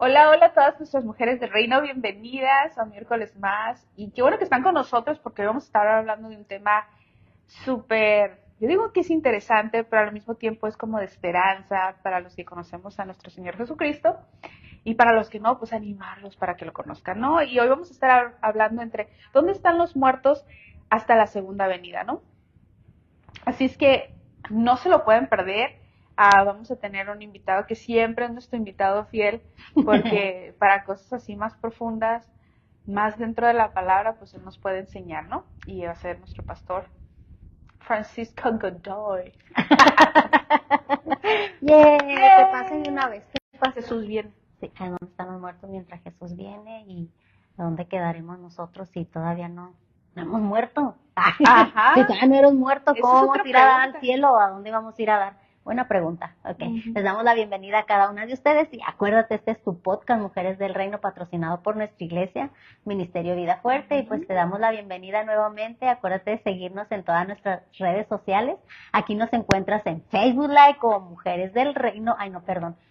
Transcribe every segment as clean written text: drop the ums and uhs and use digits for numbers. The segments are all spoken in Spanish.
Hola, hola a todas nuestras mujeres del reino, bienvenidas a un miércoles más. Y qué bueno que están con nosotros porque hoy vamos a estar hablando de un tema súper, yo digo que es interesante, pero al mismo tiempo es como de esperanza para los que conocemos a nuestro Señor Jesucristo y para los que no, pues animarlos para que lo conozcan, ¿no? Y hoy vamos a estar hablando entre dónde están los muertos hasta la segunda venida, ¿no? Así es que no se lo pueden perder. Vamos a tener un invitado que siempre es nuestro invitado fiel, porque para cosas así más profundas, más dentro de la palabra, pues él nos puede enseñar, ¿no? Y va a ser nuestro pastor, Francisco Godoy. Que pasen de una vez. Jesús viene. Sí, ¿a dónde están los muertos mientras Jesús viene? ¿Y a dónde quedaremos nosotros si todavía no hemos muerto? Ajá. Si todavía no eres muerto, Esa ¿cómo es vamos otra a ir a dar al pregunta. cielo? ¿A dónde vamos a ir a dar? Buena pregunta. Ok, les damos la bienvenida a cada una de ustedes y acuérdate, este es tu podcast Mujeres del Reino, patrocinado por nuestra iglesia, Ministerio Vida Fuerte, y pues te damos la bienvenida nuevamente. Acuérdate de seguirnos en todas nuestras redes sociales. Aquí nos encuentras en Facebook Live como Mujeres del Reino,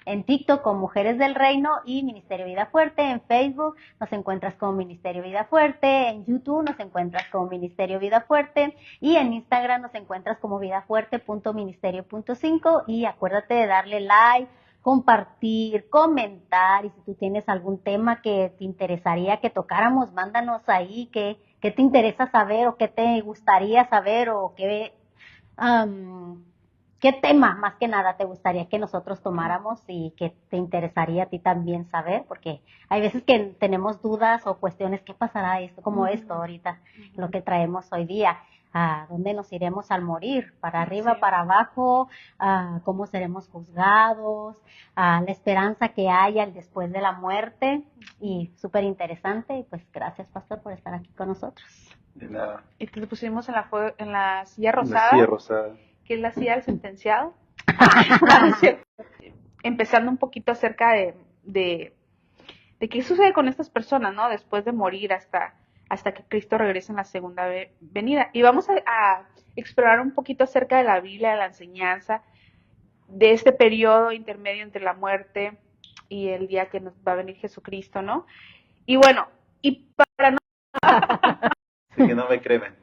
en TikTok como Mujeres del Reino y Ministerio Vida Fuerte. En Facebook nos encuentras como Ministerio Vida Fuerte, en YouTube nos encuentras como Ministerio Vida Fuerte y en Instagram nos encuentras como vidafuerte.ministerio.5. Y acuérdate de darle like, compartir, comentar, y si tú tienes algún tema que te interesaría que tocáramos, mándanos ahí qué te interesa saber o qué te gustaría saber o qué tema más que nada te gustaría que nosotros tomáramos y que te interesaría a ti también saber, porque hay veces que tenemos dudas o cuestiones, ¿qué pasará esto? Como esto ahorita, lo que traemos hoy día. ¿A dónde nos iremos al morir? ¿Para arriba, para abajo? ¿Cómo seremos juzgados? La esperanza que haya después de la muerte. Y súper interesante. Y pues gracias, pastor, por estar aquí con nosotros. De nada. Y te pusimos en la silla En rosada. la silla rosada. Que es la silla del sentenciado. Empezando un poquito acerca de qué sucede con estas personas, ¿no? Después de morir hasta que Cristo regrese en la segunda venida. Y vamos a explorar un poquito acerca de la Biblia, de la enseñanza, de este periodo intermedio entre la muerte y el día que nos va a venir Jesucristo, ¿no? Y bueno, y para no... Así que no me cremen.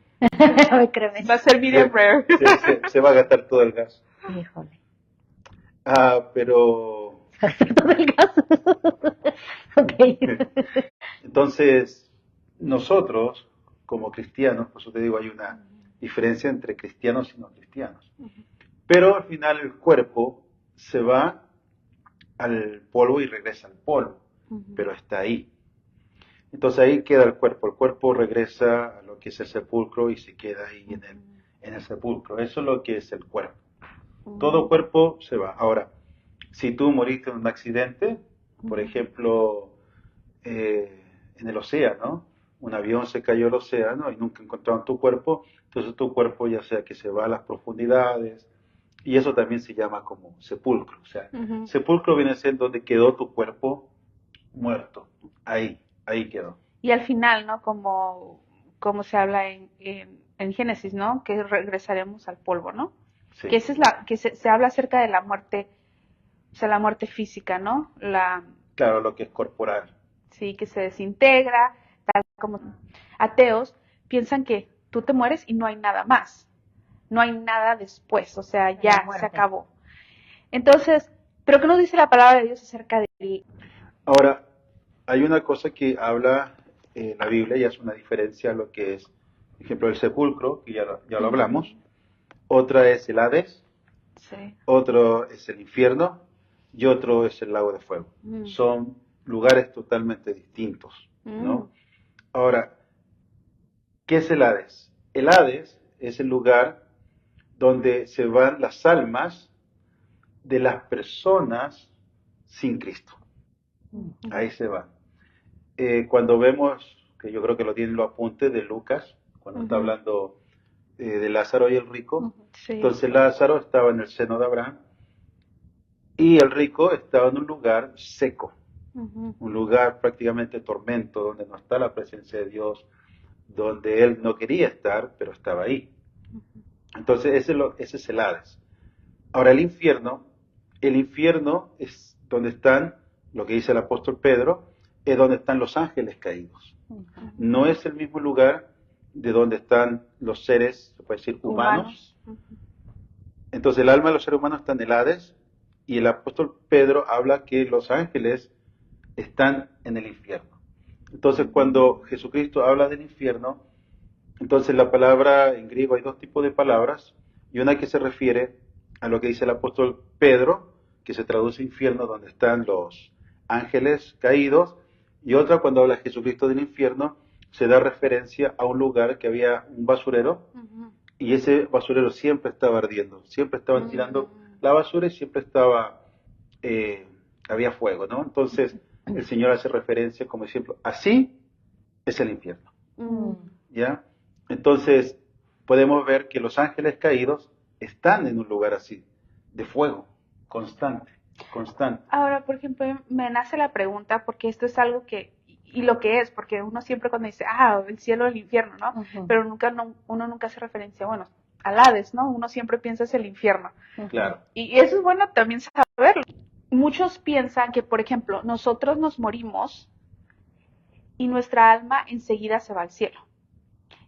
Va a ser medium rare. Se va a gastar todo el gas. Híjole. Pero... todo el gas. Okay. Entonces, nosotros, como cristianos, por eso te digo, hay una diferencia entre cristianos y no cristianos. Pero al final el cuerpo se va al polvo y regresa al polvo, pero está ahí. Entonces ahí queda el cuerpo regresa a lo que es el sepulcro y se queda ahí en el sepulcro. Eso es lo que es el cuerpo. Todo cuerpo se va. Ahora, si tú moriste en un accidente, por ejemplo, en el océano, un avión se cayó al océano y nunca encontraron tu cuerpo, entonces tu cuerpo ya sea que se va a las profundidades, y eso también se llama como sepulcro. O sea, sepulcro viene a ser donde quedó tu cuerpo muerto. Ahí quedó. Y al final, ¿no? Como se habla en Génesis, ¿no? Que regresaremos al polvo, ¿no? Sí. Que esa es que se habla acerca de la muerte, o sea, la muerte física, ¿no? Claro, lo que es corporal. Sí, que se desintegra, tal como ateos piensan que tú te mueres y no hay nada más. No hay nada después, o sea, ya se acabó. Entonces, ¿pero qué nos dice la palabra de Dios acerca de...? Ahora, hay una cosa que habla la Biblia y hace una diferencia a lo que es, por ejemplo, el sepulcro, que ya lo hablamos. Otra es el Hades, sí. Otro es el infierno y otro es el lago de fuego. Son lugares totalmente distintos, ¿no? Ahora, ¿qué es el Hades? El Hades es el lugar donde se van las almas de las personas sin Cristo. Ahí se van. Cuando vemos, que yo creo que lo tienen los apuntes de Lucas, cuando está hablando de Lázaro y el rico, sí. Entonces Lázaro estaba en el seno de Abraham y el rico estaba en un lugar seco, un lugar prácticamente tormento, donde no está la presencia de Dios, donde él no quería estar, pero estaba ahí. Entonces ese es el Hades. Ahora el infierno es donde están lo que dice el apóstol Pedro, es donde están los ángeles caídos. No es el mismo lugar de donde están los seres, se puede decir, humanos. Entonces el alma de los seres humanos está en el Hades, y el apóstol Pedro habla que los ángeles están en el infierno. Entonces cuando Jesucristo habla del infierno, entonces la palabra en griego, hay dos tipos de palabras, y una que se refiere a lo que dice el apóstol Pedro, que se traduce infierno, donde están los ángeles caídos, y otra cuando habla Jesucristo del infierno, se da referencia a un lugar que había un basurero, y ese basurero siempre estaba ardiendo, siempre estaban tirando la basura y siempre estaba, había fuego, ¿no? Entonces el Señor hace referencia como ejemplo, así es el infierno, ¿ya? Entonces podemos ver que los ángeles caídos están en un lugar así, de fuego, constante. Ahora, por ejemplo, me nace la pregunta, porque esto es algo que, y lo que es, porque uno siempre cuando dice, el cielo o el infierno, ¿no? Pero uno nunca hace referencia, bueno, al Hades, ¿no? Uno siempre piensa es el infierno. Claro. Y eso es bueno también saberlo. Muchos piensan que, por ejemplo, nosotros nos morimos y nuestra alma enseguida se va al cielo.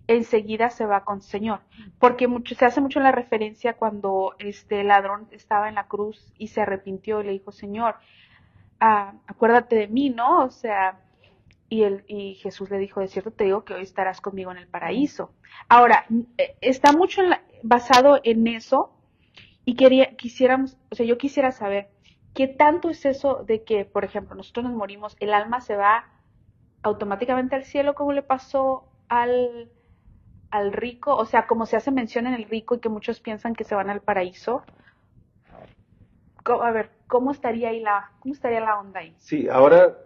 Enseguida se va con el Señor, porque se hace mucho la referencia cuando el ladrón estaba en la cruz y se arrepintió y le dijo, Señor, acuérdate de mí, ¿no? O sea, y Jesús le dijo, de cierto te digo que hoy estarás conmigo en el paraíso. Ahora, está mucho basado en eso, y yo quisiera saber, ¿qué tanto es eso de que, por ejemplo, nosotros nos morimos, el alma se va automáticamente al cielo, como le pasó al rico? O sea, como se hace mención en el rico y que muchos piensan que se van al paraíso. A ver, ¿cómo estaría la onda ahí? Sí, ahora,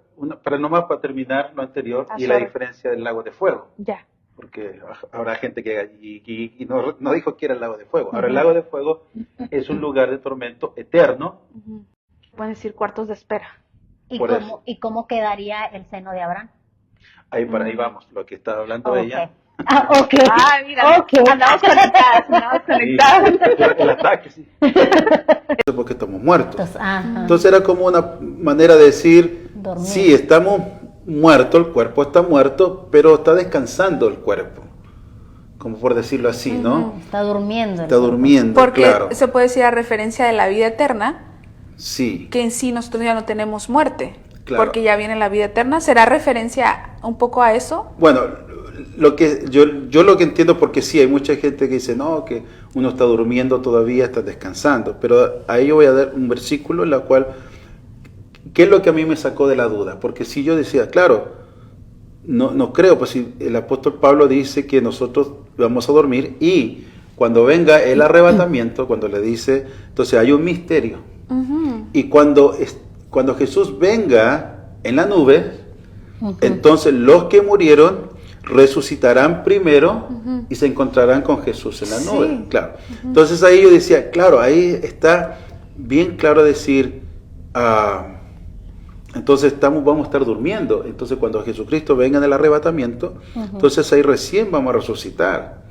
para terminar lo anterior, y la diferencia del lago de fuego. Ya. Porque habrá gente que no dijo que era el lago de fuego. Ahora, el lago de fuego es un lugar de tormento eterno. Pueden decir cuartos de espera. ¿Y cómo quedaría el seno de Abraham? Ahí vamos, lo que estaba hablando ella. Ok. Mira, andamos conectadas. El ataque, sí. Porque estamos muertos. Entonces era como una manera de decir, dormir. Sí, estamos muertos, el cuerpo está muerto, pero está descansando el cuerpo. Como por decirlo así, ¿no? Está durmiendo. Está durmiendo, porque claro. Se puede decir a referencia de la vida eterna. Sí. Que en sí nosotros ya no tenemos muerte. Claro. Porque ya viene la vida eterna. ¿Será referencia un poco a eso? Bueno, yo lo que entiendo, porque sí, hay mucha gente que dice, no, que uno está durmiendo todavía, está descansando. Pero ahí yo voy a dar un versículo en la cual, ¿qué es lo que a mí me sacó de la duda? Porque si yo decía, claro, no creo, pues si el apóstol Pablo dice que nosotros vamos a dormir y cuando venga el arrebatamiento, cuando le dice, entonces hay un misterio. Y cuando Jesús venga en la nube, entonces los que murieron resucitarán primero y se encontrarán con Jesús en la nube. Claro. Entonces ahí yo decía, claro, ahí está bien claro decir, entonces vamos a estar durmiendo. Entonces cuando Jesucristo venga en el arrebatamiento, entonces ahí recién vamos a resucitar.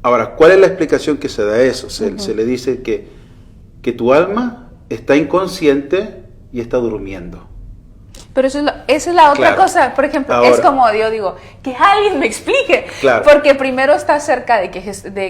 Ahora, ¿cuál es la explicación que se da a eso? Se le dice que tu alma está inconsciente y está durmiendo. Pero esa es la otra cosa. Por ejemplo, ahora, es como yo digo, que alguien me explique. Claro. Porque primero está cerca de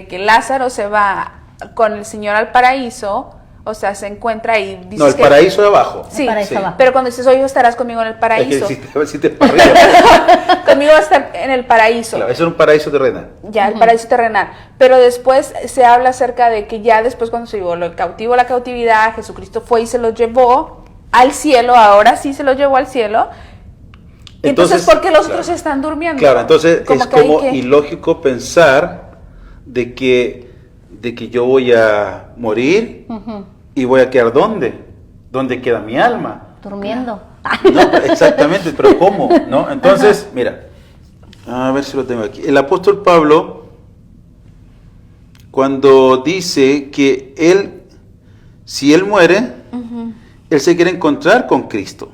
que Lázaro se va con el Señor al paraíso. O sea, se encuentra ahí. No, el paraíso de abajo. Sí, abajo. Pero cuando dices, oye, estarás conmigo en el paraíso. Es que si te para arriba. Conmigo va a estar en el paraíso. Claro, eso es un paraíso terrenal. Ya, el paraíso terrenal. Pero después se habla acerca de que ya después cuando se llevó lo cautivo a la cautividad, Jesucristo fue y se los llevó al cielo. Ahora sí se los llevó al cielo. Entonces ¿por qué los otros están durmiendo? Claro, entonces es como ilógico pensar de que yo voy a morir y voy a quedar ¿dónde queda mi alma? Durmiendo. No, exactamente, pero ¿cómo? ¿No? Entonces, mira, a ver si lo tengo aquí. El apóstol Pablo, cuando dice que si él muere, él se quiere encontrar con Cristo,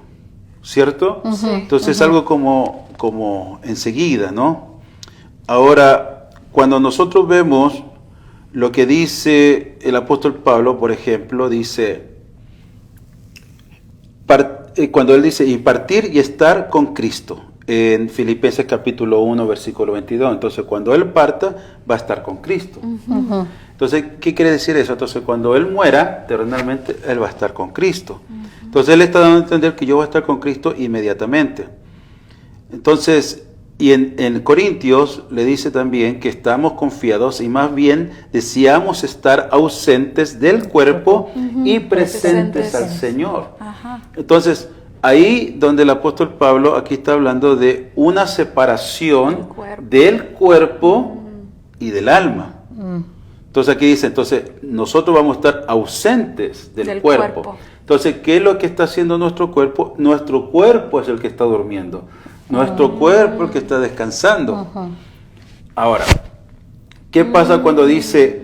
¿cierto? Entonces es algo como enseguida, ¿no? Ahora, cuando nosotros vemos lo que dice el apóstol Pablo, por ejemplo, dice, cuando él dice, y partir y estar con Cristo, en Filipenses capítulo 1, versículo 22. Entonces, cuando él parta, va a estar con Cristo. Entonces, ¿qué quiere decir eso? Entonces, cuando él muera, terrenalmente, él va a estar con Cristo. Entonces, él está dando a entender que yo voy a estar con Cristo inmediatamente. Entonces, y en Corintios le dice también que estamos confiados y más bien deseamos estar ausentes del cuerpo y presentes al Señor. Entonces, ahí donde el apóstol Pablo aquí está hablando de una separación del cuerpo y del alma. Entonces aquí dice, entonces nosotros vamos a estar ausentes del cuerpo. Entonces, ¿qué es lo que está haciendo nuestro cuerpo? Nuestro cuerpo es el que está durmiendo. Nuestro cuerpo es el que está descansando. Ahora, ¿qué pasa cuando dice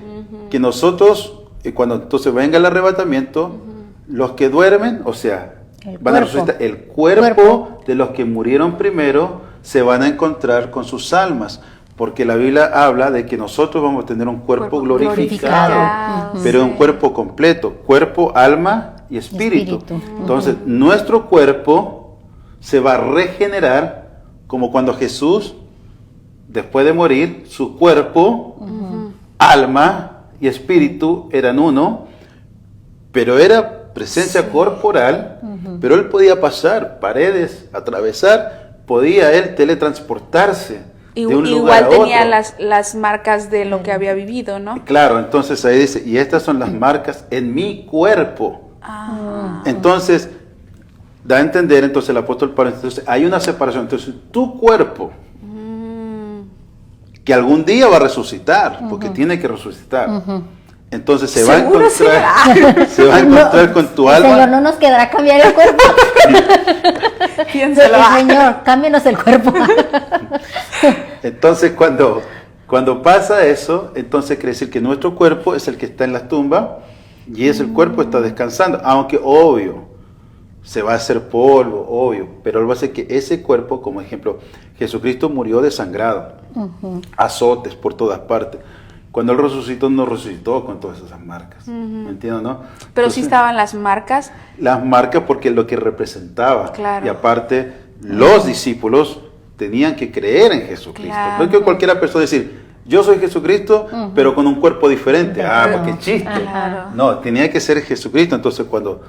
que nosotros, cuando entonces venga el arrebatamiento, los que duermen, o sea, van a resucitar, el cuerpo de los que murieron primero se van a encontrar con sus almas? Porque la Biblia habla de que nosotros vamos a tener un cuerpo glorificado, pero un cuerpo completo, cuerpo, alma y espíritu. Entonces, nuestro cuerpo se va a regenerar como cuando Jesús, después de morir, su cuerpo, alma y espíritu eran uno, pero era presencia corporal, pero él podía pasar paredes, atravesar, podía él teletransportarse. Igual tenía las marcas de lo que había vivido, ¿no? Claro, entonces ahí dice, y estas son las marcas en mi cuerpo. Entonces, da a entender, entonces el apóstol Pablo, entonces hay una separación. Entonces, tu cuerpo, que algún día va a resucitar, porque tiene que resucitar. Entonces se va a encontrar con tu alma. Señor, no nos quedará cambiar el cuerpo. Señor, cámbienos el cuerpo. Entonces, cuando pasa eso, entonces quiere decir que nuestro cuerpo es el que está en la tumba y es el cuerpo que está descansando, aunque obvio, se va a hacer polvo, obvio, pero él va a hacer que ese cuerpo, como ejemplo, Jesucristo murió desangrado, azotes por todas partes. Cuando él resucitó, no resucitó con todas esas marcas. ¿Me entiendes, no? Pero entonces, sí estaban las marcas. Las marcas porque es lo que representaba. Claro. Y aparte, los discípulos tenían que creer en Jesucristo. No es que cualquiera persona decir, yo soy Jesucristo, pero con un cuerpo diferente. Qué chiste. No, tenía que ser Jesucristo. Entonces, cuando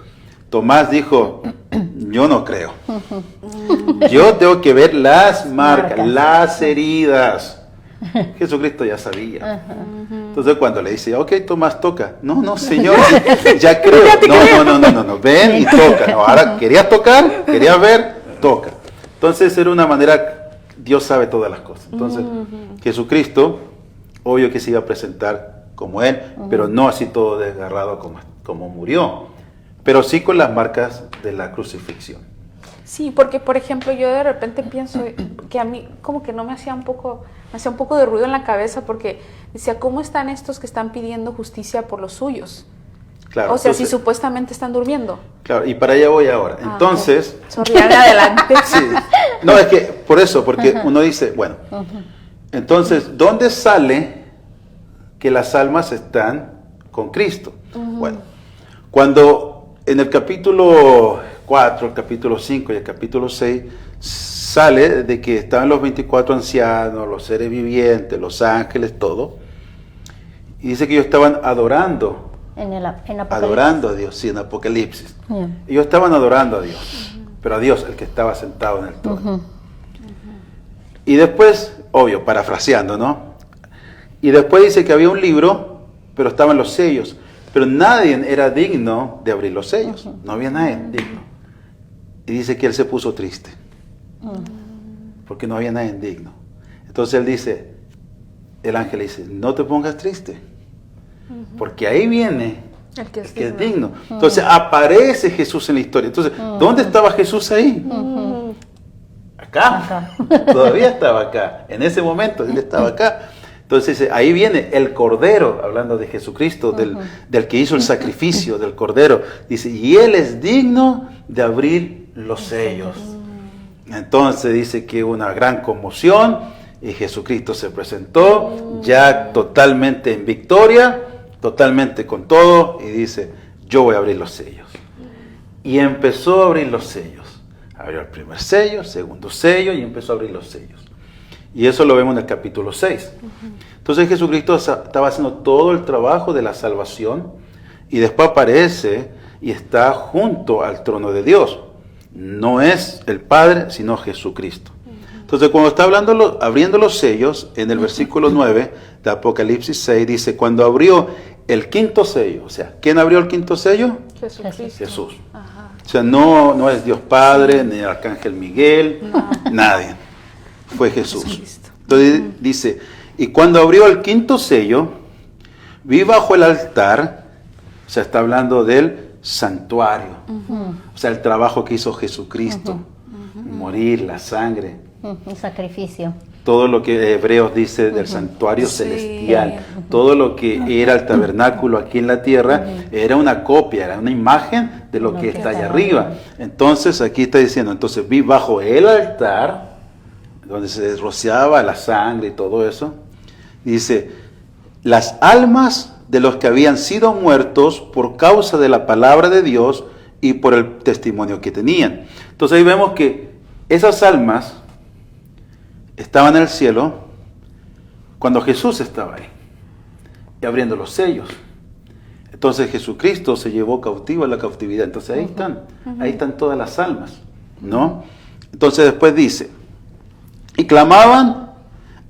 Tomás dijo, yo no creo. Yo tengo que ver las marcas, las heridas. Jesucristo ya sabía. Entonces cuando le dice, ok, Tomás, toca. No, Señor, ya creo. No, ven y toca. No, ahora, ¿querías tocar? ¿Querías ver? Toca. Entonces era una manera, Dios sabe todas las cosas. Entonces, Jesucristo, obvio que se iba a presentar como Él, pero no así todo desgarrado como murió, pero sí con las marcas de la crucifixión. Sí, porque por ejemplo yo de repente pienso que a mí como que no me hacía un poco de ruido en la cabeza, porque decía, ¿cómo están estos que están pidiendo justicia por los suyos? Claro, o sea, entonces, si supuestamente están durmiendo. Claro, y para allá voy ahora. Entonces... Sorry, adelante. Sí, no, es que por eso, porque uno dice, bueno, entonces, ¿dónde sale que las almas están con Cristo? Bueno, cuando en el capítulo 4, el capítulo 5 y el capítulo 6 sale de que estaban los 24 ancianos, los seres vivientes, los ángeles, todo, y dice que ellos estaban adorando a Dios, sí, en Apocalipsis. Ellos estaban adorando a Dios, pero a Dios, el que estaba sentado en el trono. Y después, obvio, parafraseando, ¿no? Y después dice que había un libro, pero estaban los sellos, pero nadie era digno de abrir los sellos, no había nadie digno. Y dice que él se puso triste, porque no había nadie digno. Entonces él dice, el ángel dice, no te pongas triste, porque ahí viene el que es digno. Entonces aparece Jesús en la historia. Entonces, ¿dónde estaba Jesús ahí? Acá. Todavía estaba acá. En ese momento él estaba acá. Entonces ahí viene el Cordero, hablando de Jesucristo, del que hizo el sacrificio, del Cordero. Dice, y Él es digno de abrir los sellos. Entonces dice que hubo una gran conmoción y Jesucristo se presentó ya totalmente en victoria, totalmente con todo, y dice, yo voy a abrir los sellos. y empezó a abrir los sellos. Abrió el primer sello, segundo sello y empezó a abrir los sellos. Y eso lo vemos en el capítulo 6. Entonces Jesucristo estaba haciendo todo el trabajo de la salvación y después aparece y está junto al trono de Dios. No es el Padre, sino Jesucristo. Entonces cuando está abriendo los sellos, en el versículo 9 de Apocalipsis 6 dice, cuando abrió el quinto sello, o sea, ¿quién abrió el quinto sello? Jesucristo. Jesús. O sea, no es Dios Padre, ni el Arcángel Miguel, nadie. Fue Jesús. Entonces dice, y cuando abrió el quinto sello, vi bajo el altar, o sea, está hablando del santuario, o sea, el trabajo que hizo Jesucristo, morir, la sangre, Un sacrificio. todo lo que Hebreos dice del santuario celestial, todo lo que era el tabernáculo aquí en la tierra, era una copia, era una imagen de lo que está allá arriba. Entonces aquí está diciendo, entonces vi bajo el altar, donde se rociaba la sangre y todo eso, dice, las almas de los que habían sido muertos por causa de la palabra de Dios y por el testimonio que tenían. Entonces ahí vemos que esas almas estaban en el cielo cuando Jesús estaba ahí y abriendo los sellos. Entonces Jesucristo se llevó cautivo a la cautividad. Entonces ahí están todas las almas, ¿no? Entonces después dice, y clamaban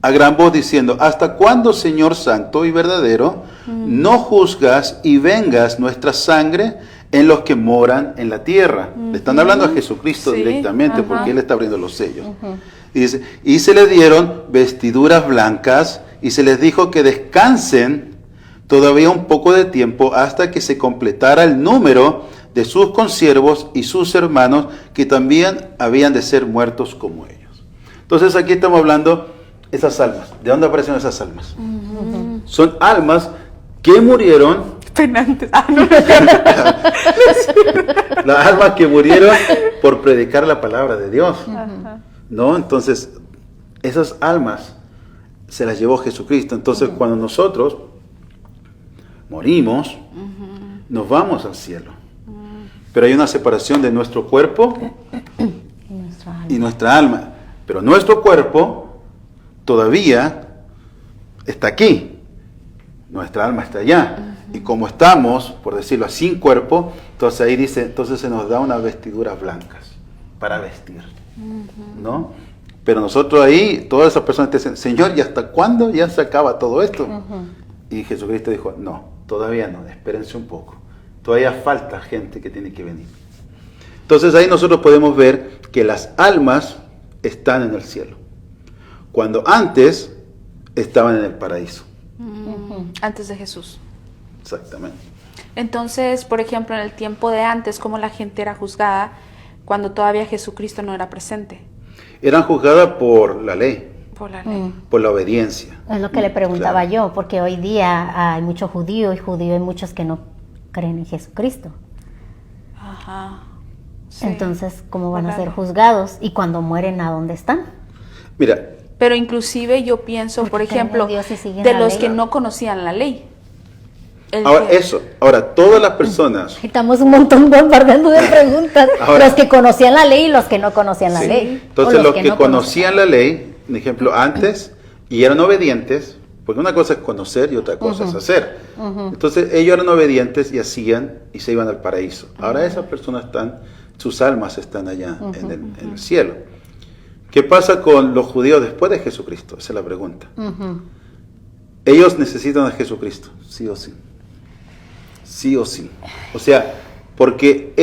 a gran voz diciendo, ¿hasta cuándo, Señor santo y verdadero, no juzgas y vengas nuestra sangre en los que moran en la tierra? Le están hablando a Jesucristo directamente porque Él está abriendo los sellos. Y dice, y se les dieron vestiduras blancas y se les dijo que descansen todavía un poco de tiempo hasta que se completara el número de sus consiervos y sus hermanos que también habían de ser muertos como ellos. Entonces aquí estamos hablando esas almas. ¿De dónde aparecen esas almas? Son almas que murieron. Penantes. Las almas que murieron por predicar la palabra de Dios. ¿No? Entonces, esas almas se las llevó Jesucristo. Entonces, cuando nosotros morimos, nos vamos al cielo. Pero hay una separación de nuestro cuerpo y nuestra alma. Pero nuestro cuerpo todavía está aquí. Nuestra alma está allá. Y como estamos, por decirlo así, sin cuerpo, entonces ahí dice, entonces se nos da unas vestiduras blancas para vestir. ¿No? Pero nosotros ahí, todas esas personas te dicen, Señor, ¿y hasta cuándo ya se acaba todo esto? Y Jesucristo dijo, no, todavía no, espérense un poco. Todavía falta gente que tiene que venir. Entonces ahí nosotros podemos ver que las almas están en el cielo, cuando antes estaban en el paraíso. Antes de Jesús. Exactamente. Entonces, por ejemplo, en el tiempo de antes, ¿cómo la gente era juzgada cuando todavía Jesucristo no era presente? Eran juzgadas por la ley, Por la ley. por la obediencia. Es lo que le preguntaba Claro. yo, porque hoy día hay muchos judíos y hay muchos que no creen en Jesucristo. Ajá. Sí. Entonces, ¿cómo van a Claro. ser juzgados? Y cuando mueren, ¿a dónde están? Mira, Pero inclusive yo pienso, por Porque creen en ejemplo, Dios y siguen de la los ley. que no conocían la ley. ahora todas las personas, Estamos un montón bombardeando de preguntas. Ahora- Los que conocían la ley y los que no conocían la sí. ley. Entonces O los que no conocían la ley, por ejemplo, antes, y eran obedientes, porque una cosa es conocer y otra cosa es hacer. Entonces ellos eran obedientes y hacían y se iban al paraíso. Ahora esas personas sus almas están allá en el cielo. ¿Qué pasa con los judíos después de Jesucristo? Esa es la pregunta. Ellos necesitan a Jesucristo, sí o sí. Sí o sí. O sea, porque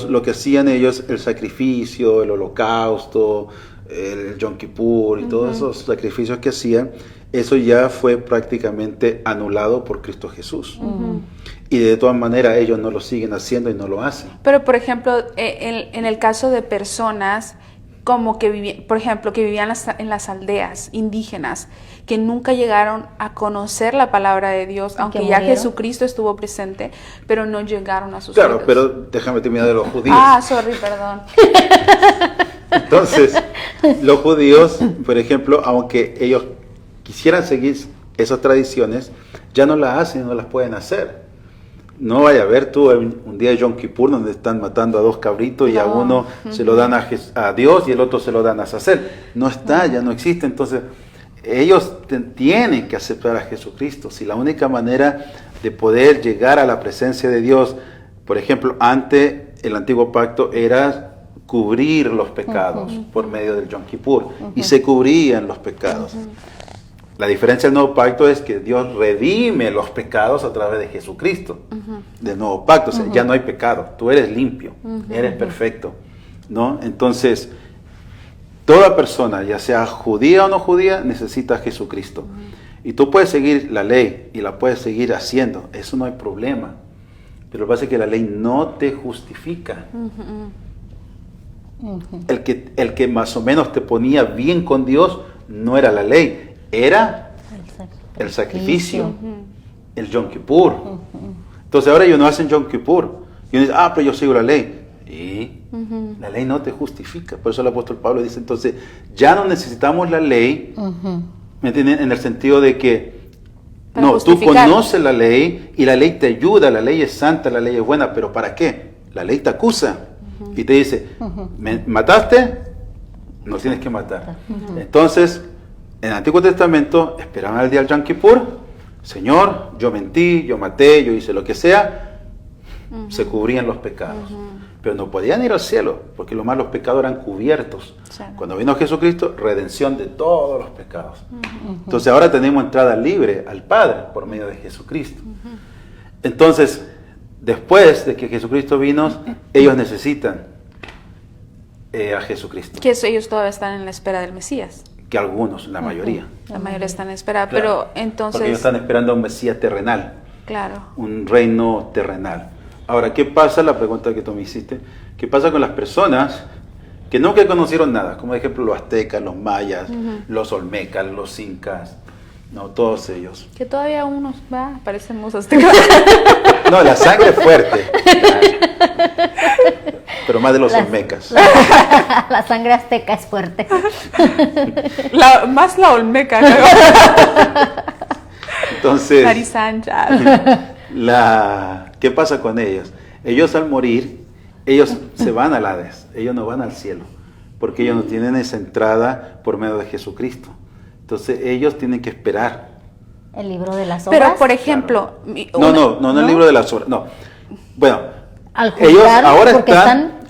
lo que hacían ellos, el sacrificio, el holocausto, el Yom Kippur y todos esos sacrificios que hacían, eso ya fue prácticamente anulado por Cristo Jesús. Y de todas maneras ellos no lo siguen haciendo y no lo hacen. Pero, por ejemplo, en el caso de personas como que vivían, por ejemplo, que vivían en las aldeas indígenas, que nunca llegaron a conocer la palabra de Dios, aunque ya murieron. Jesucristo estuvo presente, pero no llegaron a sus Claro, oídos. pero déjame terminar de los judíos. Ah, sorry, perdón. Entonces, los judíos, por ejemplo, aunque ellos quisieran seguir esas tradiciones, ya no las hacen, no las pueden hacer. No vaya a ver tú un día de Yom Kippur donde están matando a 2 cabritos y a uno se lo dan a Dios y el otro se lo dan a Azazel. No está, ya no existe. Entonces, ellos tienen que aceptar a Jesucristo. Si la única manera de poder llegar a la presencia de Dios, por ejemplo, ante el antiguo pacto era cubrir los pecados por medio del Yom Kippur, y se cubrían los pecados. La diferencia del nuevo pacto es que Dios redime los pecados a través de Jesucristo, del nuevo pacto. O sea, ya no hay pecado, tú eres limpio, eres perfecto, ¿no? Entonces, toda persona, ya sea judía o no judía, necesita a Jesucristo. Y tú puedes seguir la ley y la puedes seguir haciendo, eso no hay problema. Pero lo que pasa es que la ley no te justifica. El que más o menos te ponía bien con Dios no era la ley, era el sacrificio, el Yom Kippur. Entonces ahora ellos no hacen Yom Kippur. Y uno dice, pero yo sigo la ley. Y la ley no te justifica. Por eso el apóstol Pablo dice, entonces ya no necesitamos la ley, ¿me entienden? En el sentido de que tú conoces la ley y la ley te ayuda, la ley es santa, la ley es buena, pero ¿para qué? La ley te acusa y te dice, ¿me mataste? No tienes que matar. Entonces, en el Antiguo Testamento esperaban al día del Yom Kippur. Señor, yo mentí, yo maté, yo hice lo que sea. Se cubrían los pecados. Pero no podían ir al cielo, porque los pecados eran cubiertos. Cuando vino Jesucristo, redención de todos los pecados. Entonces ahora tenemos entrada libre al Padre por medio de Jesucristo. Entonces, después de que Jesucristo vino, ellos necesitan a Jesucristo. Que ellos todavía están en la espera del Mesías. Que algunos, la mayoría. La mayoría están en espera, Claro, pero entonces... Porque ellos están esperando a un Mesías terrenal. Claro. Un reino terrenal. Ahora, ¿qué pasa? La pregunta que tú me hiciste. ¿Qué pasa con las personas que nunca conocieron nada? Como por ejemplo los aztecas, los mayas, los olmecas, los incas. No, todos ellos. Que todavía unos, parecemos aztecas. No, la sangre es fuerte. Pero más de los olmecas. La sangre azteca es fuerte. Más la olmeca. Entonces, Sancha. ¿qué pasa con ellos? Ellos al morir, ellos se van al Hades, ellos no van al cielo, porque ellos no tienen esa entrada por medio de Jesucristo. Entonces ellos tienen que esperar. El libro de las obras. Pero por ejemplo, claro. No el libro de las obras, no. Bueno, al juzgar, ellos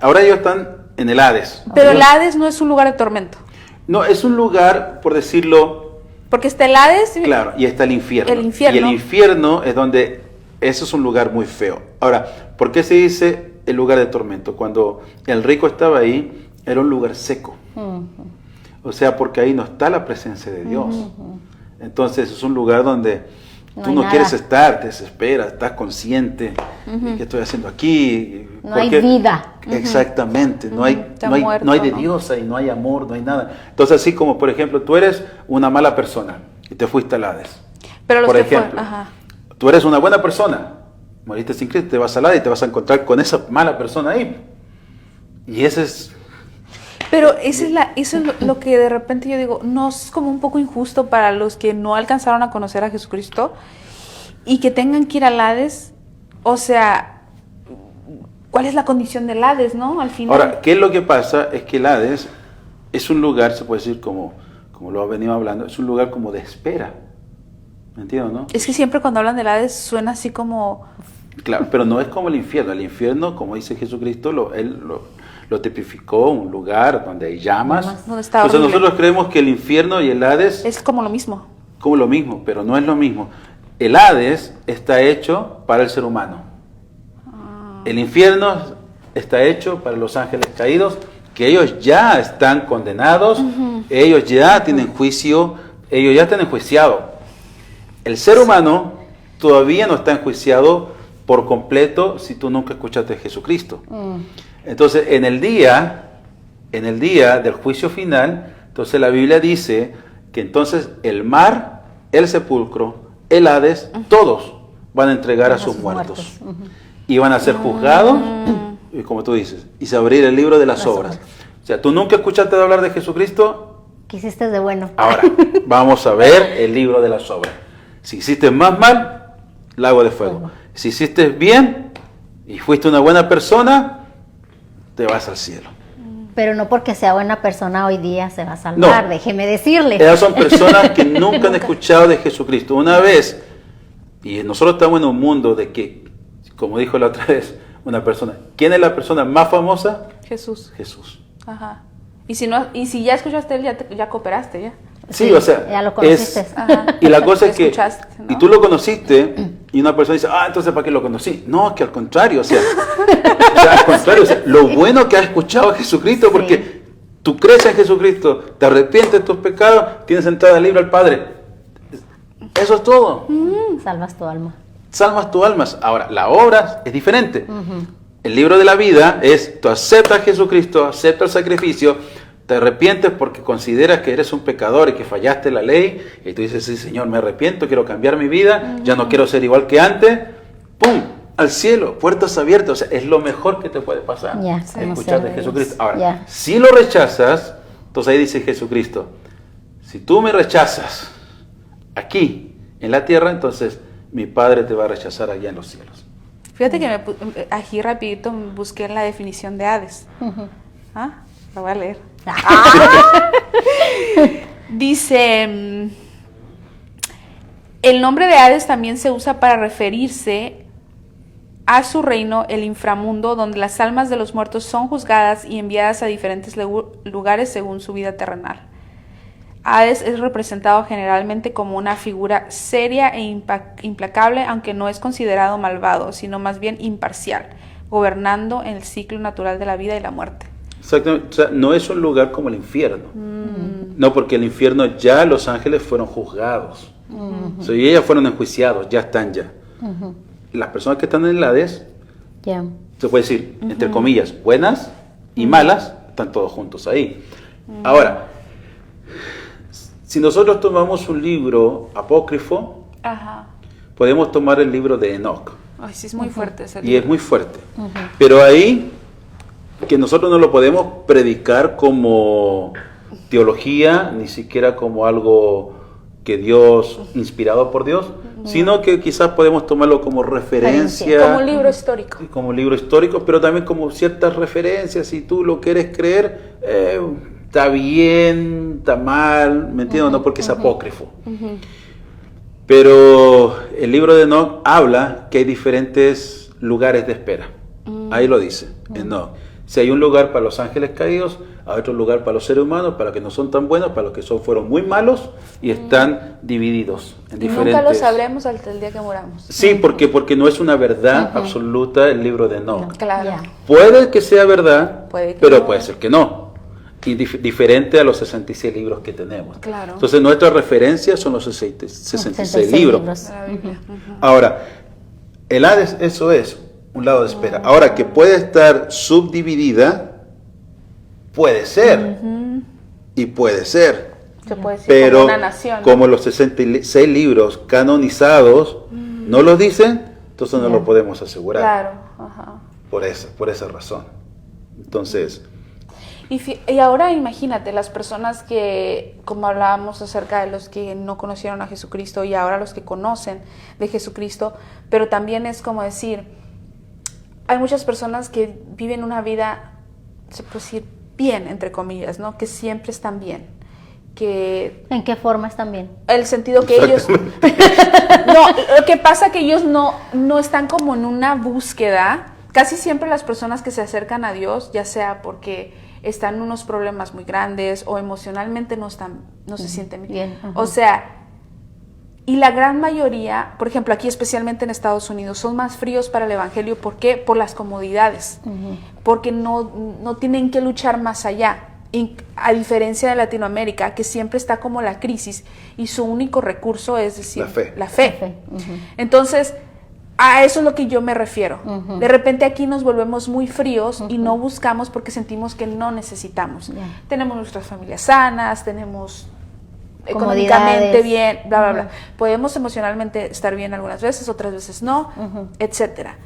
ahora ellos están en el Hades. Pero el Hades no es un lugar de tormento. No, es un lugar, por decirlo. Porque está el Hades. Claro, y está el infierno. El infierno. Y el infierno es donde, eso es un lugar muy feo. Ahora, ¿por qué se dice el lugar de tormento? Cuando el rico estaba ahí, era un lugar seco. O sea, porque ahí no está la presencia de Dios. Entonces es un lugar donde tú no quieres estar, te desesperas, estás consciente de qué estoy haciendo aquí. No hay vida. Exactamente, no hay de Dios ahí, no hay amor, no hay nada. Entonces así como, por ejemplo, tú eres una mala persona y te fuiste al Hades. Pero por ejemplo, tú eres una buena persona, moriste sin Cristo, te vas al Hades y te vas a encontrar con esa mala persona ahí. Y ese es... Pero eso es lo que de repente yo digo, ¿no es como un poco injusto para los que no alcanzaron a conocer a Jesucristo y que tengan que ir al Hades? O sea, ¿cuál es la condición del Hades, no? Al final. Ahora, ¿qué es lo que pasa? Es que el Hades es un lugar, se puede decir como lo ha venido hablando, es un lugar como de espera. ¿Me entiendes, no? Es que siempre cuando hablan del Hades suena así como... Claro, pero no es como el infierno. El infierno, como dice Jesucristo, él lo tipificó, un lugar donde hay llamas. Entonces nosotros creemos que el infierno y el Hades es como lo mismo. Como lo mismo, pero no es lo mismo. El Hades está hecho para el ser humano. El infierno está hecho para los ángeles caídos, que ellos ya están condenados, ellos ya tienen juicio, ellos ya están enjuiciados. El ser humano todavía no está enjuiciado por completo si tú nunca escuchaste a Jesucristo. Entonces, en el día del juicio final, entonces la Biblia dice que entonces el mar, el sepulcro, el Hades, todos van a entregar a sus muertos. Y van a ser juzgados, y como tú dices, y se abrir el libro de las obras. O sea, tú nunca escuchaste hablar de Jesucristo. ¿Qué hiciste de bueno? Ahora, vamos a ver el libro de las obras. Si hiciste más mal, lago de fuego. Si hiciste bien y fuiste una buena persona, te vas al cielo. Pero no porque sea buena persona hoy día se va a salvar, No. déjeme decirle. Esas son personas que nunca han escuchado de Jesucristo. Una vez, y nosotros estamos en un mundo de que, como dijo la otra vez una persona, ¿quién es la persona más famosa? Jesús. Jesús. Ajá. Y si ya escuchaste él, ya cooperaste, ya. Sí, o sea, ya lo conociste. Ajá. y la cosa es que, Escuchaste, ¿no? y tú lo conociste, y una persona dice, entonces ¿para qué lo conocí? No, que al contrario, o sea, al contrario, o sea, lo bueno que has escuchado a Jesucristo, porque tú crees en Jesucristo, te arrepientes de tus pecados, tienes entrada libre al Padre. Eso es todo. Salvas tu alma. Salvas tu alma. Ahora, la obra es diferente. El libro de la vida es, tú aceptas a Jesucristo, aceptas el sacrificio, te arrepientes porque consideras que eres un pecador y que fallaste la ley, y tú dices, sí, Señor, me arrepiento, quiero cambiar mi vida, ya no quiero ser igual que antes, ¡pum!, al cielo, puertas abiertas. O sea, es lo mejor que te puede pasar, escuchar de Jesucristo. Ahora, si lo rechazas, entonces ahí dice Jesucristo, si tú me rechazas aquí, en la tierra, entonces mi Padre te va a rechazar allá en los cielos. Fíjate que aquí rapidito busqué la definición de Hades. La voy a leer. Dice, el nombre de Hades también se usa para referirse a su reino, el inframundo, donde las almas de los muertos son juzgadas y enviadas a diferentes lugares según su vida terrenal. Hades es representado generalmente como una figura seria e implacable, aunque no es considerado malvado, sino más bien imparcial, gobernando en el ciclo natural de la vida y la muerte. Exactamente, o sea, no es un lugar como el infierno. No, porque el infierno ya los ángeles fueron juzgados. O sea, y ellos fueron enjuiciados, ya están ya. Las personas que están en el Hades, se puede decir, entre comillas, buenas y malas, están todos juntos ahí. Ahora, si nosotros tomamos un libro apócrifo, podemos tomar el libro de Enoch. Ay, sí, es muy fuerte ese Y libro. es muy fuerte. Pero ahí, que nosotros no lo podemos predicar como teología, ni siquiera como algo que Dios, inspirado por Dios, sino que quizás podemos tomarlo como referencia. Como un libro histórico. Como un libro histórico, pero también como ciertas referencias. Si tú lo quieres creer, está bien, está mal, ¿me entiendes? No porque es apócrifo. Pero el libro de Enoch habla que hay diferentes lugares de espera. Ahí lo dice, Enoch. Si hay un lugar para los ángeles caídos, hay otro lugar para los seres humanos, para los que no son tan buenos, para los que fueron muy malos, y están divididos en diferentes... Nunca lo sabremos hasta el día que moramos. Sí, porque no es una verdad absoluta el libro de Enoch. Claro. Puede que sea verdad, pero no. puede ser que no. Y diferente a los 66 libros que tenemos. Claro. Entonces nuestra referencia son los 66 libros. La Biblia. Ahora, el Hades, eso es un lado de espera. Ahora, que puede estar subdividida, puede ser. Y puede ser. Se puede decir Pero como una nación. como los 66 libros canonizados no los dicen, entonces no lo podemos asegurar. Claro. Por esa razón. Entonces... Y ahora imagínate las personas que, como hablábamos acerca de los que no conocieron a Jesucristo y ahora los que conocen de Jesucristo, pero también es como decir, hay muchas personas que viven una vida, se puede decir, bien, entre comillas, ¿no? Que siempre están bien. ¿En qué forma están bien? El sentido que ellos... No, lo que pasa que ellos no están como en una búsqueda. Casi siempre las personas que se acercan a Dios, ya sea porque están en unos problemas muy grandes o emocionalmente no se sienten bien. O sea, y la gran mayoría, por ejemplo, aquí especialmente en Estados Unidos, son más fríos para el evangelio. ¿Por qué? Por las comodidades. Porque no tienen que luchar más allá. A diferencia de Latinoamérica, que siempre está como la crisis y su único recurso es decir, la fe. Entonces, a eso es lo que yo me refiero. De repente aquí nos volvemos muy fríos y no buscamos porque sentimos que no necesitamos. Tenemos nuestras familias sanas, tenemos económicamente bien, bla, bla, bla. Podemos emocionalmente estar bien algunas veces, otras veces no, etcétera.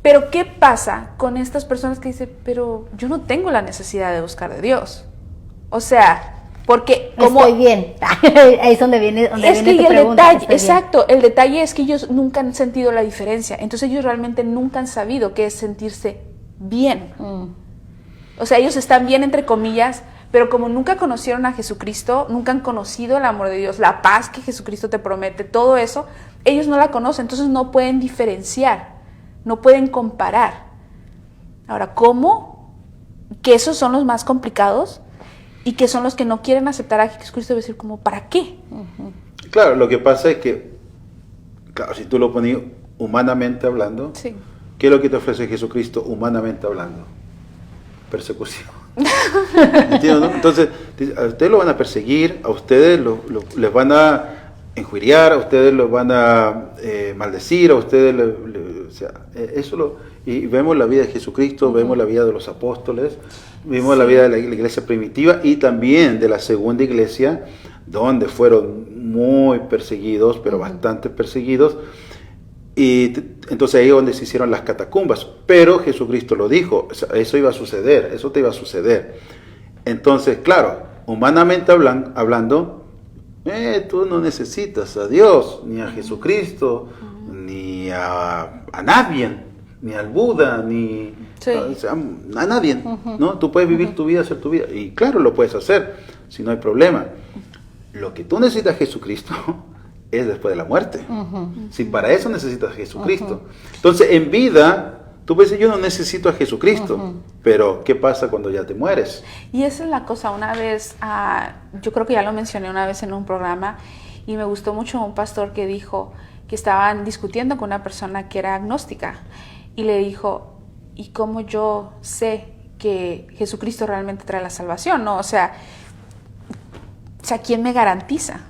Pero ¿qué pasa con estas personas que dicen, pero yo no tengo la necesidad de buscar de Dios? O sea, Porque como... Estoy bien. Ahí es donde viene tu pregunta. Exacto, el detalle es que ellos nunca han sentido la diferencia. Entonces ellos realmente nunca han sabido qué es sentirse bien. O sea, ellos están bien entre comillas, pero como nunca conocieron a Jesucristo, nunca han conocido el amor de Dios, la paz que Jesucristo te promete, todo eso, ellos no la conocen, entonces no pueden diferenciar, no pueden comparar. Ahora, ¿cómo? Que esos son los más complicados y que son los que no quieren aceptar a Jesucristo y decir como, ¿para qué? Claro, lo que pasa es que, claro, si tú lo pones humanamente hablando, sí. ¿Qué es lo que te ofrece Jesucristo humanamente hablando? Persecución. ¿Entiendes, no? Entonces, a ustedes lo van a perseguir, a ustedes les van a injuriar, a ustedes los van a maldecir, a ustedes, o sea, y vemos la vida de Jesucristo, vemos la vida de los apóstoles, vemos la vida de la iglesia primitiva y también de la segunda iglesia, donde fueron muy perseguidos, pero bastante perseguidos. Y entonces ahí es donde se hicieron las catacumbas, pero Jesucristo lo dijo, eso iba a suceder, eso te iba a suceder. Entonces, claro, humanamente hablando, tú no necesitas a Dios, ni a Jesucristo, ni a nadie, ni al Buda, ni a nadie, ¿no? Tú puedes vivir tu vida, hacer tu vida, y claro, lo puedes hacer, si no hay problema. Lo que tú necesitas a Jesucristo es después de la muerte. Si para eso necesitas a Jesucristo. Entonces, en vida, tú puedes decir, yo no necesito a Jesucristo, pero ¿qué pasa cuando ya te mueres? Y esa es la cosa, una vez, yo creo que ya lo mencioné una vez en un programa, y me gustó mucho un pastor que dijo que estaban discutiendo con una persona que era agnóstica, y le dijo, ¿y cómo yo sé que Jesucristo realmente trae la salvación? ¿No? O sea, ¿quién me garantiza?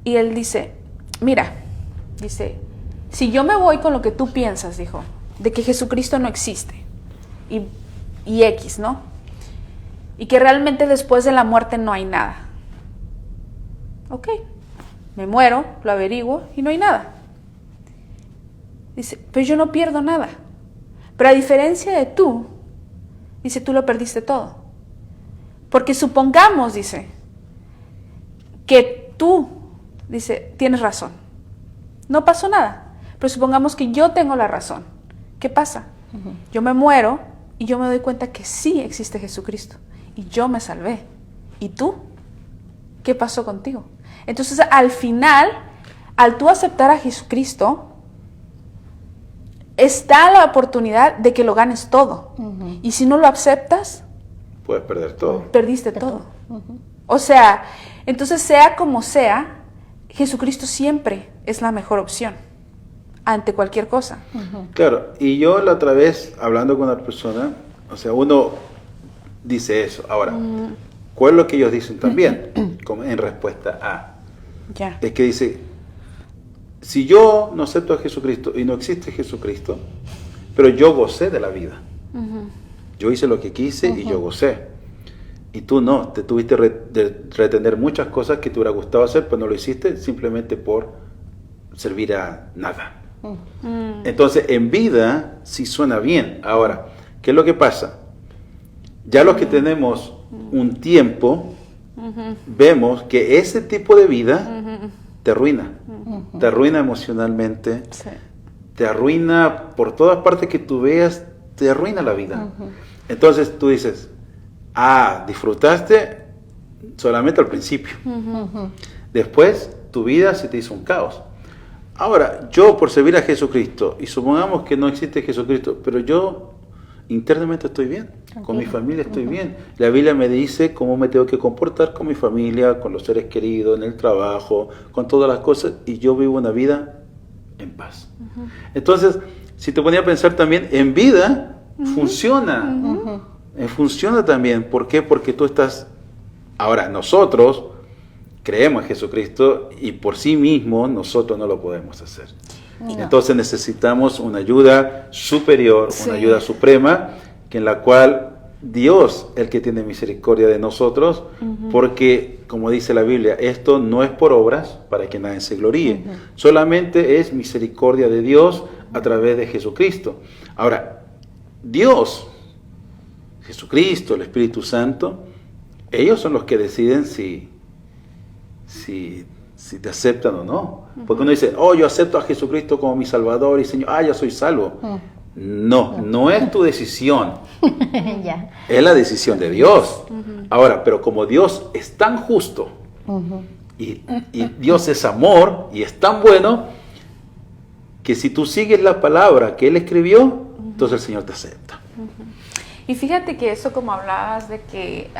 Y él dice, mira, si yo me voy con lo que tú piensas, dijo, de que Jesucristo no existe, y X, ¿no? Y que realmente después de la muerte no hay nada. Ok, me muero, lo averiguo y no hay nada. Dice, pero yo no pierdo nada. Pero a diferencia de tú, dice, tú lo perdiste todo. Porque supongamos, dice, que tú, dice, tienes razón. No pasó nada. Pero supongamos que yo tengo la razón. ¿Qué pasa? Yo me muero y yo me doy cuenta que sí existe Jesucristo. Y yo me salvé. ¿Y tú? ¿Qué pasó contigo? Entonces, al final, al tú aceptar a Jesucristo, está la oportunidad de que lo ganes todo. Y si no lo aceptas, puedes perder todo. Perdiste todo. O sea, entonces sea como sea, Jesucristo siempre es la mejor opción ante cualquier cosa. Claro, y yo la otra vez, hablando con una persona, o sea, uno dice eso. Ahora, ¿cuál es lo que ellos dicen también? Como en respuesta a. Ya. Es que dice, si yo no acepto a Jesucristo y no existe Jesucristo, pero yo gocé de la vida. Yo hice lo que quise y yo gocé. Y tú no, te tuviste de retener muchas cosas que te hubiera gustado hacer, pero no lo hiciste simplemente por servir a nada. Entonces, en vida sí suena bien. Ahora, ¿qué es lo que pasa? Ya los que tenemos un tiempo, vemos que ese tipo de vida te arruina. Te arruina emocionalmente, te arruina por todas partes que tú veas, te arruina la vida. Entonces tú dices, disfrutaste solamente al principio. Después tu vida se te hizo un caos. Ahora, yo por servir a Jesucristo, y supongamos que no existe Jesucristo, pero yo internamente estoy bien, con mi familia estoy bien. La Biblia me dice cómo me tengo que comportar con mi familia, con los seres queridos, en el trabajo, con todas las cosas, y yo vivo una vida en paz. Entonces, si te ponía a pensar también, en vida funciona. Funciona también. ¿Por qué? Porque tú estás... Ahora, nosotros creemos en Jesucristo y por sí mismo nosotros no lo podemos hacer. Entonces necesitamos una ayuda superior, una ayuda suprema, que en la cual Dios es el que tiene misericordia de nosotros, porque, como dice la Biblia, esto no es por obras para que nadie se gloríe, solamente es misericordia de Dios a través de Jesucristo. Ahora, Dios, Jesucristo, el Espíritu Santo, ellos son los que deciden si te aceptan o no. Porque uno dice, yo acepto a Jesucristo como mi Salvador y Señor, ya soy salvo. No es tu decisión. Ya. Es la decisión de Dios. Ahora, pero como Dios es tan justo y Dios es amor y es tan bueno, que si tú sigues la palabra que Él escribió, entonces el Señor te acepta. Y fíjate que eso, como hablabas de que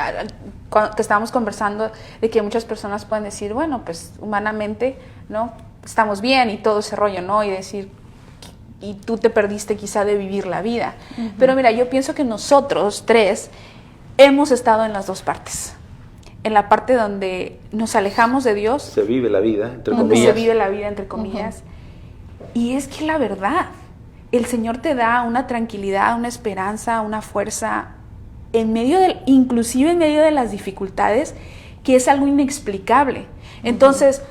estábamos conversando, de que muchas personas pueden decir, bueno, pues humanamente, ¿no? Estamos bien y todo ese rollo, ¿no? Y decir, y tú te perdiste quizá de vivir la vida. Pero mira, yo pienso que nosotros tres hemos estado en las dos partes. En la parte donde nos alejamos de Dios. Se vive la vida, entre donde comillas. se vive la vida, entre comillas. Y es que la verdad, el Señor te da una tranquilidad, una esperanza, una fuerza, inclusive en medio de las dificultades, que es algo inexplicable. Entonces,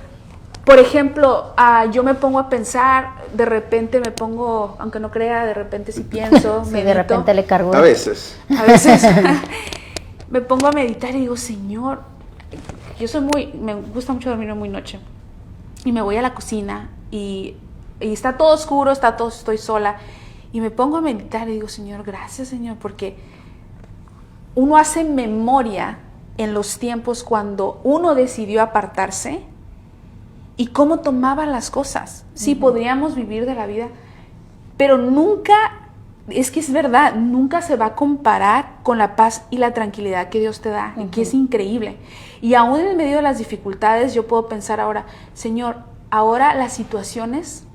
por ejemplo, yo me pongo a pensar, de repente me pongo, aunque no crea, de repente sí pienso, sí, medito. de repente le cargo. A veces. Me pongo a meditar y digo, Señor, me gusta mucho dormir muy noche. Y me voy a la cocina y está todo oscuro, estoy sola. Y me pongo a meditar y digo, Señor, gracias, Señor, porque uno hace memoria en los tiempos cuando uno decidió apartarse y cómo tomaba las cosas. Sí, podríamos vivir de la vida, pero nunca, es que es verdad, nunca se va a comparar con la paz y la tranquilidad que Dios te da, y que es increíble. Y aún en medio de las dificultades, yo puedo pensar ahora, Señor, ahora las situaciones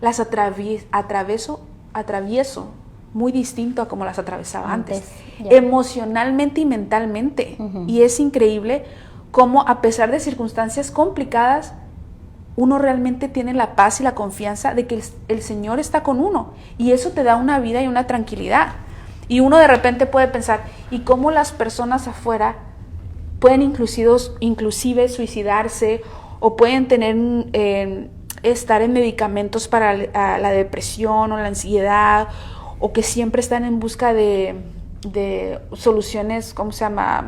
las atravieso muy distinto a como las atravesaba antes. Emocionalmente y mentalmente. Y es increíble cómo, a pesar de circunstancias complicadas, uno realmente tiene la paz y la confianza de que el Señor está con uno. Y eso te da una vida y una tranquilidad. Y uno de repente puede pensar, ¿y cómo las personas afuera pueden inclusive suicidarse o pueden estar en medicamentos para la depresión o la ansiedad, o que siempre están en busca de soluciones, ¿cómo se llama?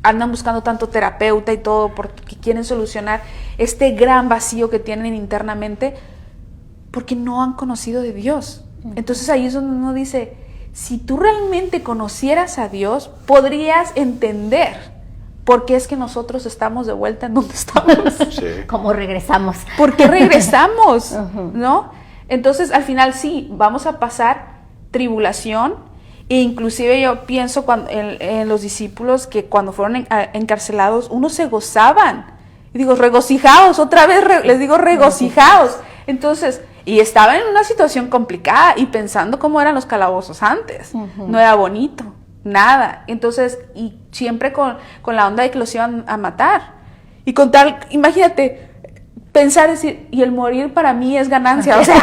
Andan buscando tanto terapeuta y todo porque quieren solucionar este gran vacío que tienen internamente porque no han conocido de Dios. Entonces ahí es donde uno dice, si tú realmente conocieras a Dios, podrías entender por qué es que nosotros estamos de vuelta en donde estamos. Sí. ¿Cómo regresamos? ¿Por qué regresamos? ¿No? Entonces al final sí, vamos a pasar tribulación. E inclusive yo pienso en los discípulos que cuando fueron encarcelados, unos se gozaban. Y digo, regocijados, otra vez les digo regocijados. Entonces, y estaban en una situación complicada y pensando cómo eran los calabozos antes. No era bonito, nada. Entonces, y siempre con la onda de que los iban a matar. Y con tal, imagínate, pensar, decir, y el morir para mí es ganancia. O sea,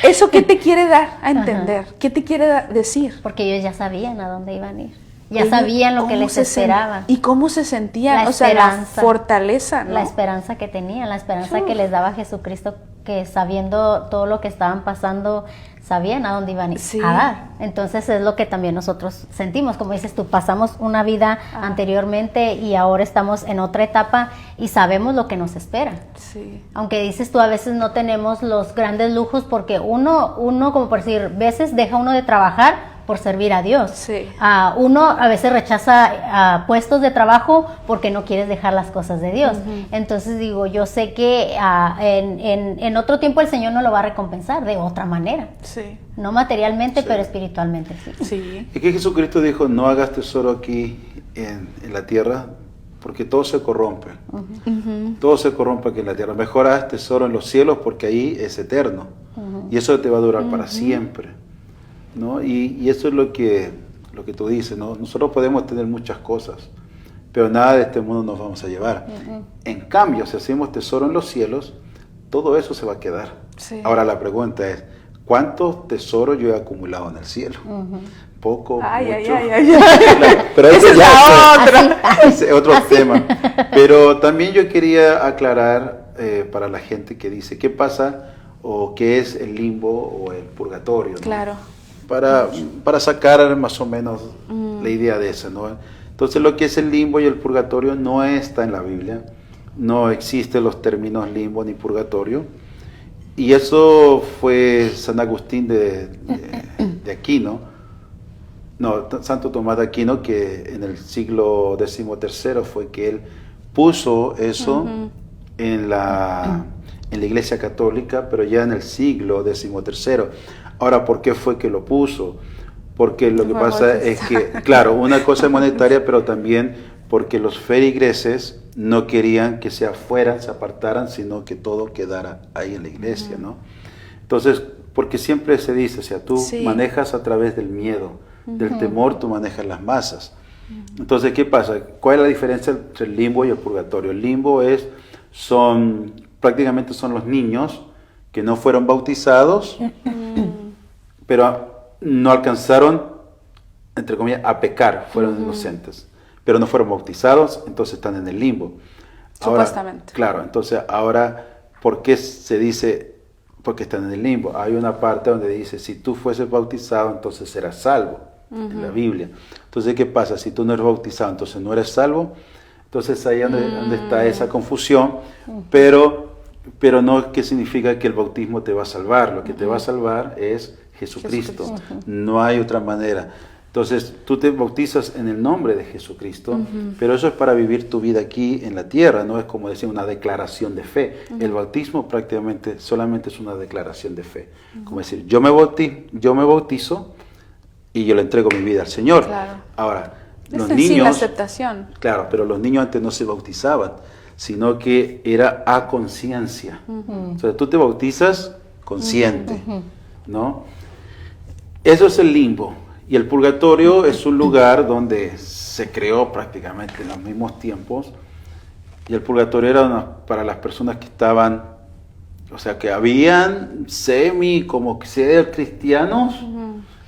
¿eso qué te quiere dar a entender? ¿Qué te quiere decir? Porque ellos ya sabían a dónde iban a ir. Ya sabían lo que les esperaba. Y cómo se sentían, o sea, la fortaleza, ¿no? La esperanza que tenían, la esperanza que les daba Jesucristo, que sabiendo todo lo que estaban pasando, sabían a dónde iban a dar. Entonces es lo que también nosotros sentimos. Como dices tú, pasamos una vida anteriormente y ahora estamos en otra etapa y sabemos lo que nos espera. Sí. Aunque dices tú, a veces no tenemos los grandes lujos porque uno como por decir, veces deja uno de trabajar por servir a Dios. Sí. Uno a veces rechaza puestos de trabajo porque no quieres dejar las cosas de Dios. Entonces digo, yo sé que en otro tiempo el Señor no lo va a recompensar de otra manera. Sí. No materialmente, pero espiritualmente sí. Sí. Es que Jesucristo dijo, no hagas tesoro aquí en la tierra, porque todo se corrompe. Todo se corrompe aquí en la tierra. Mejor haz tesoro en los cielos porque ahí es eterno. Y eso te va a durar para siempre. ¿No? Y eso es lo que tú dices, ¿no? Nosotros podemos tener muchas cosas, pero nada de este mundo nos vamos a llevar. En cambio, si hacemos tesoro en los cielos, todo eso se va a quedar. Sí. Ahora la pregunta es, ¿cuántos tesoros yo he acumulado en el cielo? Poco, mucho. Ay. Pero esa es la otra. Ese es otro tema. Pero también yo quería aclarar para la gente que dice, ¿qué pasa o qué es el limbo o el purgatorio? ¿no? Claro. Para sacar más o menos la idea de eso, ¿no? Entonces lo que es el limbo y el purgatorio no está en la Biblia, no existen los términos limbo ni purgatorio, y eso fue San Agustín de Aquino, no, Santo Tomás de Aquino, que en el siglo XIII fue que él puso eso en la Iglesia Católica, pero ya en el siglo XIII. Ahora, ¿por qué fue que lo puso? Porque lo que pasa es que, claro, una cosa es monetaria, pero también porque los feligreses no querían que se apartaran, sino que todo quedara ahí en la iglesia, ¿no? Entonces, porque siempre se dice, o sea, tú manejas a través del miedo, del temor, tú manejas las masas. Entonces, ¿qué pasa? ¿Cuál es la diferencia entre el limbo y el purgatorio? El limbo prácticamente son los niños que no fueron bautizados, pero no alcanzaron, entre comillas, a pecar, fueron inocentes, pero no fueron bautizados, entonces están en el limbo. Ahora, supuestamente. Claro, entonces ahora, ¿por qué se dice, porque están en el limbo? Hay una parte donde dice, si tú fueses bautizado, entonces serás salvo, en la Biblia. Entonces, ¿qué pasa? Si tú no eres bautizado, entonces no eres salvo. Entonces ahí es donde está esa confusión, pero no que significa que el bautismo te va a salvar. Lo que te va a salvar es Jesucristo. No hay otra manera. Entonces tú te bautizas en el nombre de Jesucristo, pero eso es para vivir tu vida aquí en la tierra, no es como decir una declaración de fe. El bautismo prácticamente solamente es una declaración de fe. Como decir, yo me bautizo y yo le entrego mi vida al Señor. Claro. Ahora, los niños, la aceptación. Claro, pero los niños antes no se bautizaban, sino que era a conciencia. O sea, tú te bautizas consciente, ¿no? Eso es el limbo. Y el purgatorio es un lugar donde se creó prácticamente en los mismos tiempos. Y el purgatorio era para las personas que estaban, o sea, que habían como que ser cristianos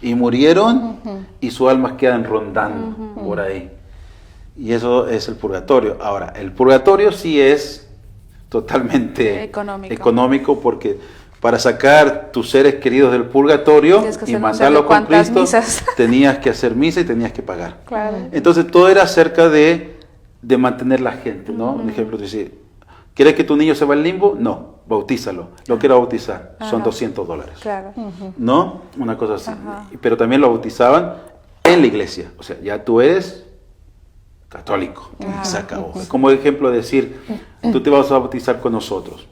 y murieron y sus almas quedan rondando por ahí. Y eso es el purgatorio. Ahora, el purgatorio sí es totalmente económico porque para sacar tus seres queridos del purgatorio y mandarlos con Cristo, tenías que hacer misa y tenías que pagar. Claro. Entonces todo era acerca de mantener la gente, ¿no? Un ejemplo, decir, ¿quieres que tu niño se vaya al limbo? No, bautízalo. Lo quiero bautizar, son $200. Claro. ¿No? Una cosa así. Pero también lo bautizaban en la iglesia. O sea, ya tú eres católico. Se acabó. Como ejemplo decir, tú te vas a bautizar con nosotros.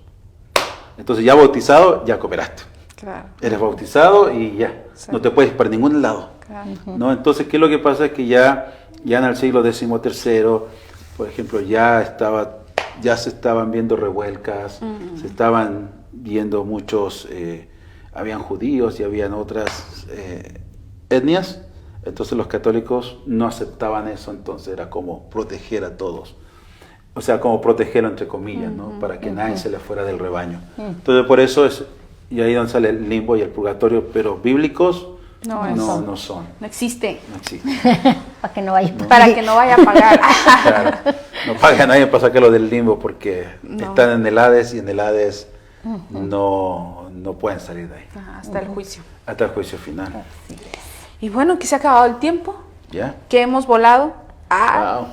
Entonces ya bautizado, ya cooperaste. Claro. Eres bautizado y ya. Sí. No te puedes ir para ningún lado. Claro. ¿No? Entonces, ¿qué es lo que pasa? Es que ya en el siglo XIII, por ejemplo, ya se estaban viendo revuelcas, se estaban viendo muchos, habían judíos y habían otras etnias. Entonces los católicos no aceptaban eso, entonces era como proteger a todos. O sea, como protegerlo entre comillas, ¿no? Para que nadie se le fuera del rebaño. Entonces, por eso es, y ahí donde sale el limbo y el purgatorio, pero bíblicos no son. No existe. No existe. Para que no vaya Para que no vaya a pagar. Claro. No paga nadie para sacarlo del limbo porque están en el Hades y en el Hades no pueden salir de ahí. Hasta el juicio. Hasta el juicio final. Y bueno, que se ha acabado el tiempo. ¿Ya? Que hemos volado. Wow.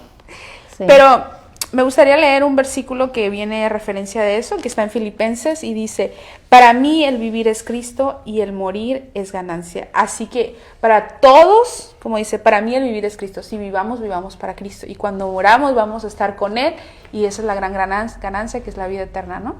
Sí. Pero me gustaría leer un versículo que viene a referencia de eso, que está en Filipenses y dice, para mí el vivir es Cristo y el morir es ganancia. Así que para todos, como dice, para mí el vivir es Cristo. Si vivamos para Cristo. Y cuando moramos vamos a estar con Él y esa es la gran ganancia que es la vida eterna, ¿no?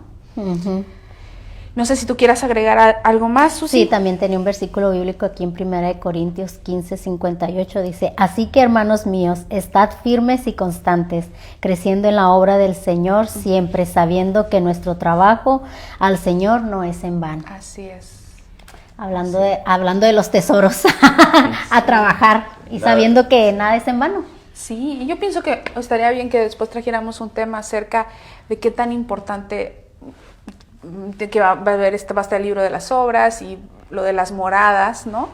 No sé si tú quieras agregar algo más, Susi. Sí, también tenía un versículo bíblico aquí en 1 Corintios 15:58. Dice, así que hermanos míos, estad firmes y constantes, creciendo en la obra del Señor, siempre sabiendo que nuestro trabajo al Señor no es en vano. Así es. Hablando de los tesoros, a trabajar y sabiendo que nada es en vano. Sí, y yo pienso que estaría bien que después trajéramos un tema acerca de qué tan importante de que va a estar el libro de las obras y lo de las moradas, ¿no?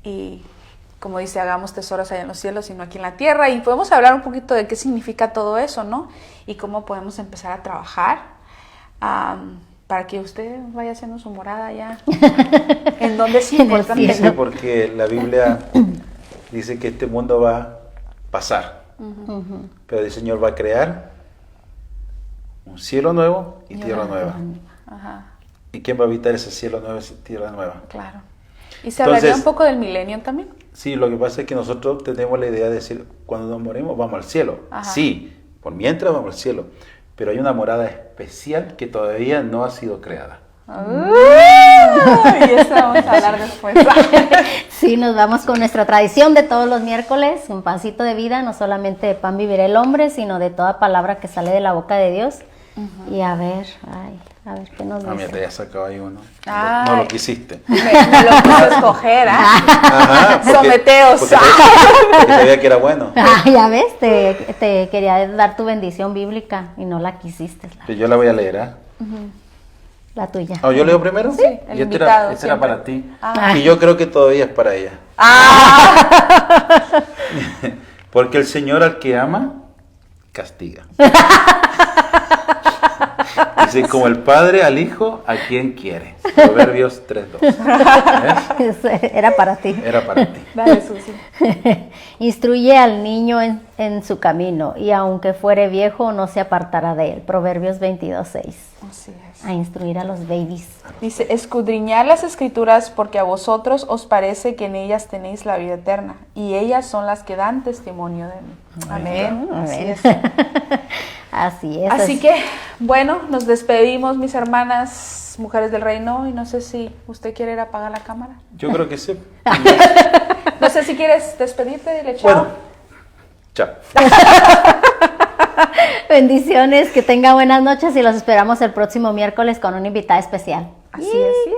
Y como dice, hagamos tesoros allá en los cielos y no aquí en la tierra. Y podemos hablar un poquito de qué significa todo eso, ¿no? Y cómo podemos empezar a trabajar para que usted vaya haciendo su morada allá. ¿En dónde es importante? Sí, porque la Biblia dice que este mundo va a pasar. Ujú. Pero el Señor va a crear un cielo nuevo y tierra nueva. Ajá, ¿Y quién va a habitar ese cielo nuevo y esa tierra nueva? claro. ¿Y se hablaría Entonces- un poco del milenio también? Sí, lo que pasa es que nosotros tenemos la idea de decir, cuando nos morimos vamos al cielo. Ajá. Sí, por mientras vamos al cielo. Pero hay una morada especial que todavía no ha sido creada. Y eso vamos a hablar después. Sí, nos vamos con nuestra tradición de todos los miércoles, un pancito de vida, no solamente de pan vivirá el hombre, sino de toda palabra que sale de la boca de Dios. Y a ver qué nos Ah, mira, te dice. había sacado ahí uno. Ay. No lo quisiste. Me lo puedo escoger, ¿ah? Ajá, Someteos. porque sabía que era bueno. Ah, ya ves, te quería dar tu bendición bíblica y no la quisiste, Pero yo la voy a leer, ¿ah? la tuya. ¿Oh, yo leo primero? Sí, el Y invitado este era siempre. para ti. Ah. Y yo creo que todavía es para ella. Porque el Señor al que ama, castiga. Dice, como el padre al hijo, a quien quiere. Proverbios 3:2. ¿Ves? Era para ti. Era para ti. Dale, Susi. Instruye al niño en su camino y aunque fuere viejo no se apartará de él. Proverbios 22:6. Así es. A instruir a los babies. Dice, escudriñad las escrituras porque a vosotros os parece que en ellas tenéis la vida eterna y ellas son las que dan testimonio de mí. Amén. Así Amén. es. Así es. Así que, bueno, nos despedimos, mis hermanas, mujeres del reino, y no sé si usted quiere ir a apagar la cámara. Yo creo que sí. No sé si quieres despedirte, dile chao. Bueno, chao. Bendiciones, que tenga buenas noches y los esperamos el próximo miércoles con una invitada especial. Así es.